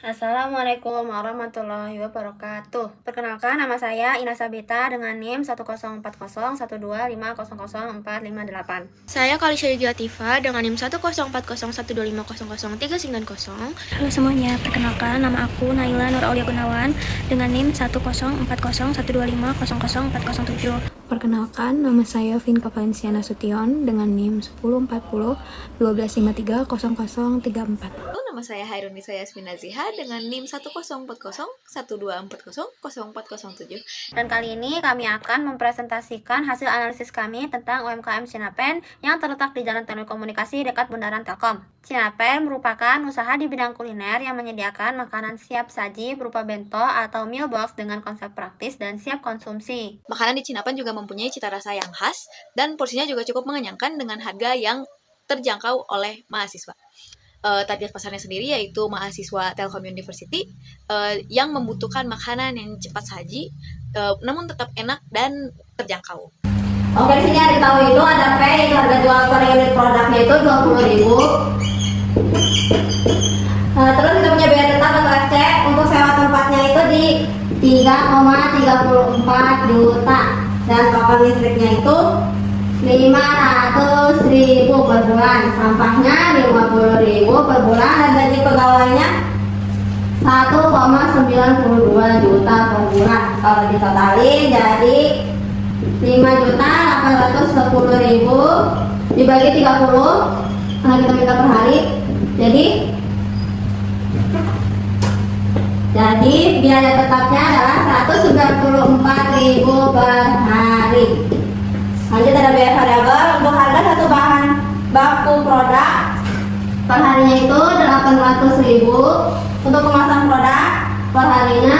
Assalamualaikum warahmatullahi wabarakatuh. Perkenalkan, nama saya Ina Sabita dengan NIM 1040125004558. Saya Kalisha Latifah dengan NIM 1040125003990. Halo semuanya, perkenalkan nama aku Naila Nur Aulia Gunawan dengan NIM 1040125000407. Perkenalkan, nama saya Vinka Valenciana Sution dengan NIM 1040-1253-0034. Nama saya Hairunisa Yasmina Ziha dengan NIM 1040124000407. Dan kali ini kami akan mempresentasikan hasil analisis kami tentang UMKM Cinapen yang terletak di Jalan Telekomunikasi dekat Bundaran Telkom. Cinapen merupakan usaha di bidang kuliner yang menyediakan makanan siap saji berupa bento atau meal box dengan konsep praktis dan siap konsumsi. Makanan di Cinapen juga mempunyai cita rasa yang khas dan porsinya juga cukup mengenyangkan dengan harga yang terjangkau oleh mahasiswa. Target pasarnya sendiri yaitu mahasiswa Telkom University yang membutuhkan makanan yang cepat saji, namun tetap enak dan terjangkau. Oke, di sini ada tahu itu ada P, itu harga jual per unit produknya itu 20.000. Terus kita punya biaya tetap atau FC untuk sewa tempatnya itu di 3,34 juta dan total listriknya itu 500.000 per bulan, sampahnya 50.000 per bulan dan gaji pegawainya 1,92 juta per bulan. Kalau ditotalin jadi 5.810.000 dibagi 30 karena kita minta per hari, jadi biaya tetapnya adalah 194.000 per hari. Lanjut ada biaya variabel untuk harga satu bahan baku produk per harinya itu 800.000, untuk kemasan produk per harinya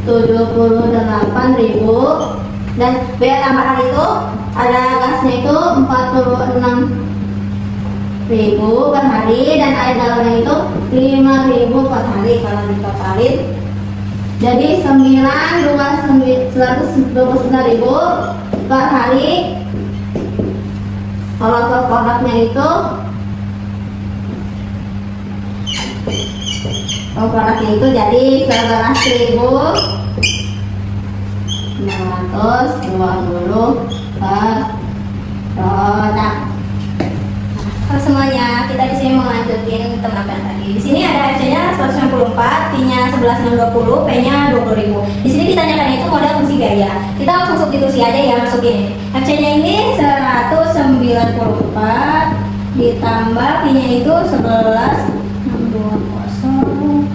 78.000, dan biaya tambahan itu ada gasnya itu 46.000 per hari dan air galonnya itu 5.000 per hari. Kalau ditotalin jadi 929.000 per hari. Kalau untuk produknya itu jadi 11.620 per produk. Halo semuanya, kita di sini mau lanjutin teman tadi. Di sini ada FC-nya 194, T-nya 11.620, P-nya 20.000. Di sini ditanyakan itu modal fungsi gaya. Kita langsung substitusi aja ya, masukin. FC-nya ini 194 ditambah P-nya itu 11.620.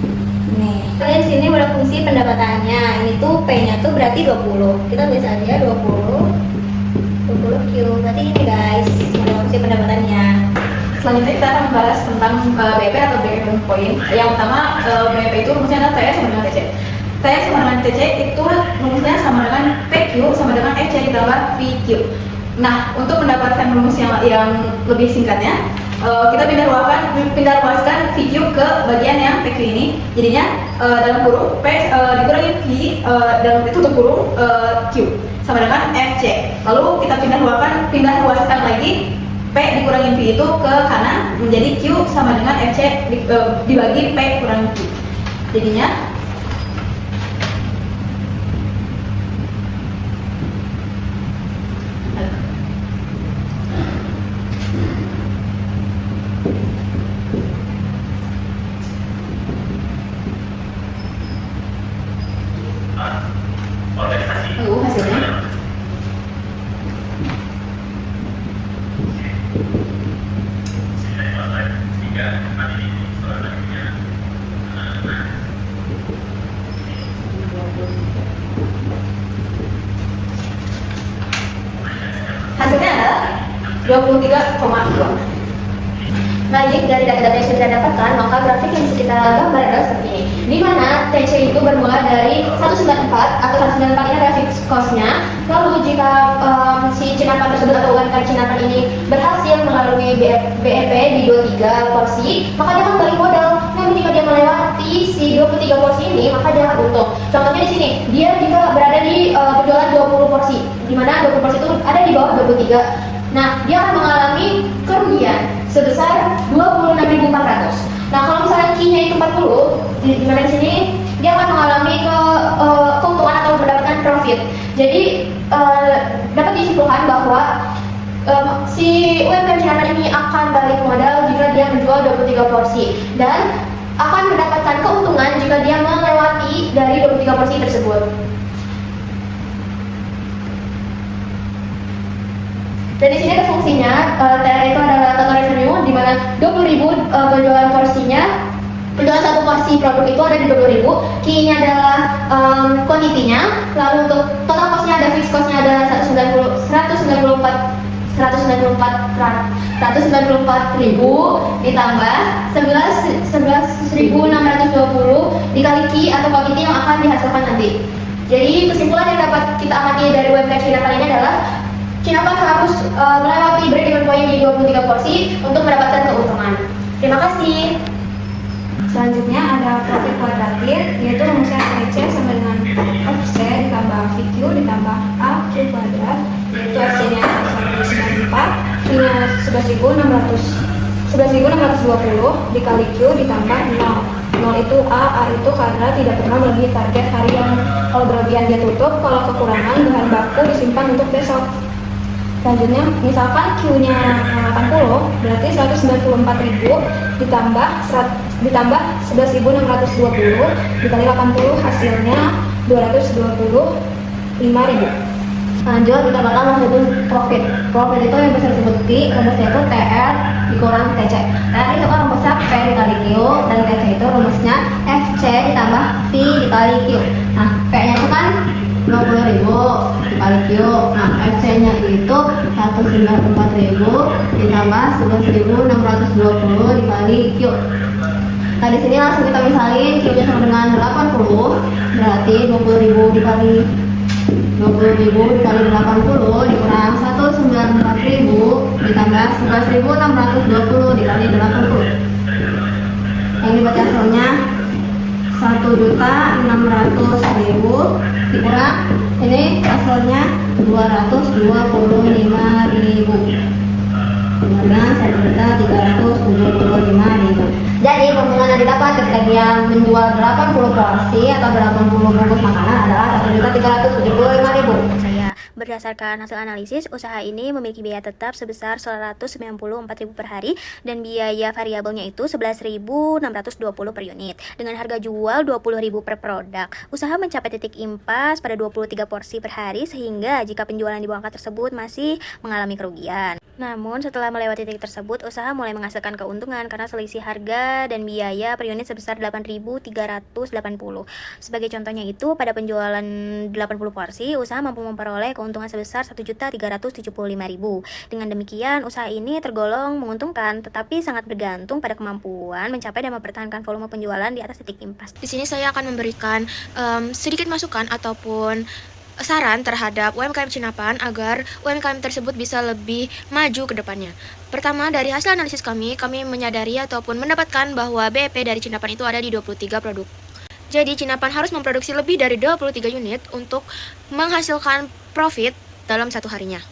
Nih. Di sini modal fungsi pendapatannya. Ini tuh P-nya tuh berarti 20. Kita tulis aja 20 Q. Berarti ini guys, modal fungsi pendapatannya. Selanjutnya kita akan membahas tentang BP atau break even point. Yang pertama, BP itu rumusnya adalah TS sama dengan TC. TS sama dengan TC itu rumusnya sama dengan PQ sama dengan FC ditambah VQ. Nah, untuk mendapatkan rumus yang lebih singkatnya, kita pindah ruaskan VQ ke bagian yang PQ ini. Jadinya dalam kurung P dikurangi V dalam tutup kurung Q sama dengan FC. Lalu kita pindah ruaskan lagi P dikurangi V itu ke kanan menjadi Q sama dengan FC dibagi P kurangi Q. Jadinya hasilnya adalah 23,2. Baik, dari data-data yang sudah kita dapatkan, maka grafik yang bisa kita gambar adalah seperti ini. Di mana TC itu bermula dari 194 atau 194 ini adalah fixed cost-nya. Lalu jika si Cinapen tersebut atau UMKM Cinapen ini berhasil melalui BEP di 23 porsi, maka dia akan balik modal. Namun jika dia melewati si 23 porsi ini, maka dia akan untung. Contohnya di sini, dia jika berada di berjualan 20 porsi, di mana 20 porsi itu ada di bawah 23. Nah, dia akan mengalami kerugian sebesar 26.400. Nah, kalau misalnya Q-nya itu 40, Di mana di sini dia akan mengalami keuntungan atau mendapatkan profit. Jadi dapat disimpulkan bahwa si UMKM Cinapan ini akan balik modal jika dia menjual 23 porsi dan akan mendapatkan keuntungan jika dia melewati dari 23 porsi tersebut. Dan di sini ada fungsinya, TR itu adalah total revenue, di mana 20.000 penjualan porsinya, penjualan satu porsi produk itu ada di 20.000. Q-nya adalah kuantitinya, lalu untuk total cost-nya ada fixed cost-nya ada 194.000 ditambah 11.620 dikali Q atau kuantiti yang akan dihasilkan nanti. Jadi kesimpulan yang dapat kita amati dari UMKM Cinapan ini adalah Cinapan harus melewati break-even point di 23 porsi untuk mendapatkan keuntungan. Terima kasih. Selanjutnya ada profit kuadratir, yaitu rumusnya FC sama dengan FC ditambah VQ ditambah AQ kuadrat, yaitu FC-nya 194, Q-nya 11.620 dikali Q ditambah 0. 0 itu A itu karena tidak pernah melebihi target hari yang kalau berlebihan dia tutup, kalau kekurangan bahan baku disimpan untuk besok. Selanjutnya, misalkan Q-nya 80, berarti 194.000 ditambah 11.620 dikali 80 hasilnya 225.000. Lanjut kita bakal menghitung profit. Profit itu yang bisa disebut P, rumusnya itu TR dikurang TC. TR itu kan rumusnya P dikali Q, dan TC itu rumusnya FC ditambah V dikali Q. Nah, P-nya itu kan 20.000 dikali Q. Nah, FC-nya itu 194.000 ditambah 11.620 dikali Q. Nah, di sini langsung kita misalin Q-nya sama dengan 80, berarti 20.000 dikali 80 dikurang 194.000 ditambah 11.620 dikali 80. Yang dibaca hasilnya 1.600.000 dikurang ini hasilnya 225.000 dengan 1.375.000. Jadi keuntungan yang didapat ketika dia menjual 80 porsi atau 80 bungkus makanan adalah 1.375.000. Berdasarkan hasil analisis, usaha ini memiliki biaya tetap sebesar 194.000 per hari dan biaya variabelnya itu 11.620 per unit. Dengan harga jual 20.000 per produk, usaha mencapai titik impas pada 23 porsi per hari sehingga jika penjualan di bawah angka tersebut masih mengalami kerugian. Namun setelah melewati titik tersebut, usaha mulai menghasilkan keuntungan karena selisih harga dan biaya per unit sebesar 8.380. Sebagai contohnya itu, pada penjualan 80 porsi, usaha mampu memperoleh keuntungan sebesar 1.375.000. Dengan demikian, usaha ini tergolong menguntungkan, tetapi sangat bergantung pada kemampuan mencapai dan mempertahankan volume penjualan di atas titik impas. Di sini saya akan memberikan sedikit masukan ataupun saran terhadap UMKM Cinapan agar UMKM tersebut bisa lebih maju ke depannya. Pertama, dari hasil analisis kami menyadari ataupun mendapatkan bahwa BEP dari Cinapan itu ada di 23 produk. Jadi, Cinapan harus memproduksi lebih dari 23 unit untuk menghasilkan profit dalam satu harinya.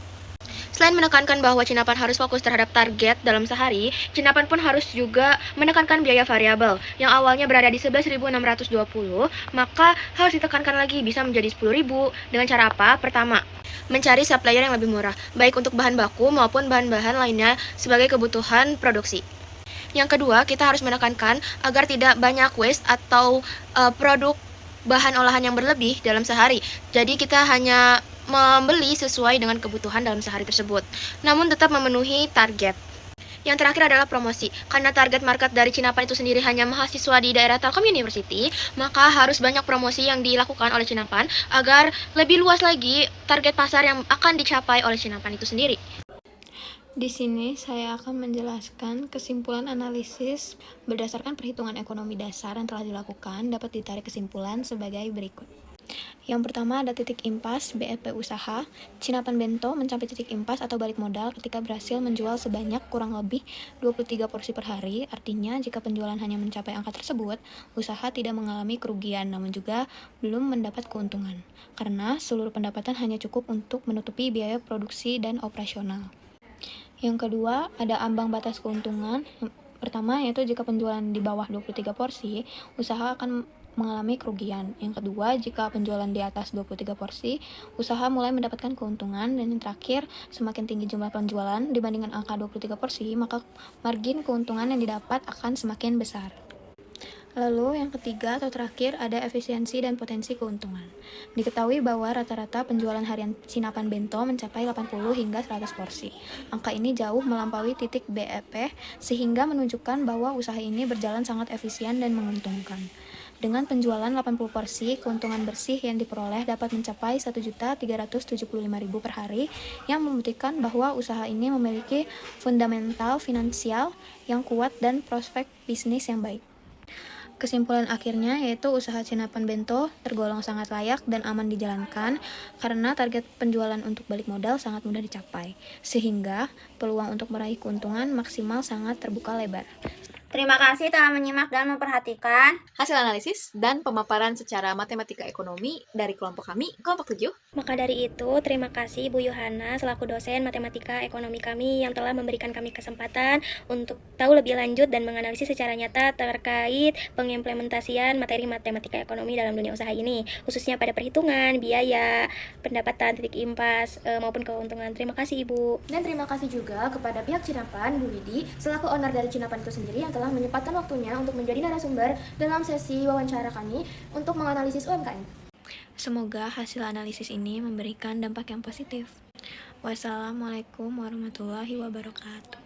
Selain menekankan bahwa Cinapan harus fokus terhadap target dalam sehari, Cinapan pun harus juga menekankan biaya variabel yang awalnya berada di 11.620, maka harus ditekankan lagi bisa menjadi 10.000 dengan cara apa? Pertama, mencari supplier yang lebih murah, baik untuk bahan baku maupun bahan-bahan lainnya sebagai kebutuhan produksi. Yang kedua, kita harus menekankan agar tidak banyak waste atau produk bahan olahan yang berlebih dalam sehari. Jadi kita hanya membeli sesuai dengan kebutuhan dalam sehari tersebut, namun tetap memenuhi target. Yang terakhir adalah promosi. Karena target market dari Cinapan itu sendiri hanya mahasiswa di daerah Telkom University, maka harus banyak promosi yang dilakukan oleh Cinapan agar lebih luas lagi target pasar yang akan dicapai oleh Cinapan itu sendiri. Di sini saya akan menjelaskan kesimpulan analisis berdasarkan perhitungan ekonomi dasar yang telah dilakukan dapat ditarik kesimpulan sebagai berikut. Yang pertama ada titik impas BEP usaha. Cinapan Bento mencapai titik impas atau balik modal ketika berhasil menjual sebanyak kurang lebih 23 porsi per hari. Artinya jika penjualan hanya mencapai angka tersebut, usaha tidak mengalami kerugian namun juga belum mendapat keuntungan karena seluruh pendapatan hanya cukup untuk menutupi biaya produksi dan operasional. Yang kedua, ada ambang batas keuntungan. Pertama, yaitu jika penjualan di bawah 23 porsi, usaha akan mengalami kerugian. Yang kedua, jika penjualan di atas 23 porsi, usaha mulai mendapatkan keuntungan. Dan yang terakhir, semakin tinggi jumlah penjualan dibandingkan angka 23 porsi, maka margin keuntungan yang didapat akan semakin besar. Lalu yang ketiga atau terakhir ada efisiensi dan potensi keuntungan. Diketahui bahwa rata-rata penjualan harian Sinapan Bento mencapai 80 hingga 100 porsi. Angka ini jauh melampaui titik BEP sehingga menunjukkan bahwa usaha ini berjalan sangat efisien dan menguntungkan. Dengan penjualan 80 porsi, keuntungan bersih yang diperoleh dapat mencapai 1.375.000 per hari, yang membuktikan bahwa usaha ini memiliki fundamental finansial yang kuat dan prospek bisnis yang baik. Kesimpulan akhirnya yaitu usaha Sinapan Bento tergolong sangat layak dan aman dijalankan karena target penjualan untuk balik modal sangat mudah dicapai, sehingga peluang untuk meraih keuntungan maksimal sangat terbuka lebar. Terima kasih telah menyimak dan memperhatikan. Hasil analisis dan pemaparan secara matematika ekonomi dari kelompok kami, kelompok 7. Maka dari itu, terima kasih Bu Yohana selaku dosen matematika ekonomi kami yang telah memberikan kami kesempatan untuk tahu lebih lanjut dan menganalisis secara nyata terkait pengimplementasian materi matematika ekonomi dalam dunia usaha ini, khususnya pada perhitungan, biaya, pendapatan, titik impas, maupun keuntungan. Terima kasih Ibu. Dan terima kasih juga kepada pihak Cinapan, Bu Widi, selaku owner dari Cinapan itu sendiri yang telah menyempatkan waktunya untuk menjadi narasumber dalam sesi wawancara kami untuk menganalisis UMKM. Semoga hasil analisis ini memberikan dampak yang positif. Wassalamualaikum warahmatullahi wabarakatuh.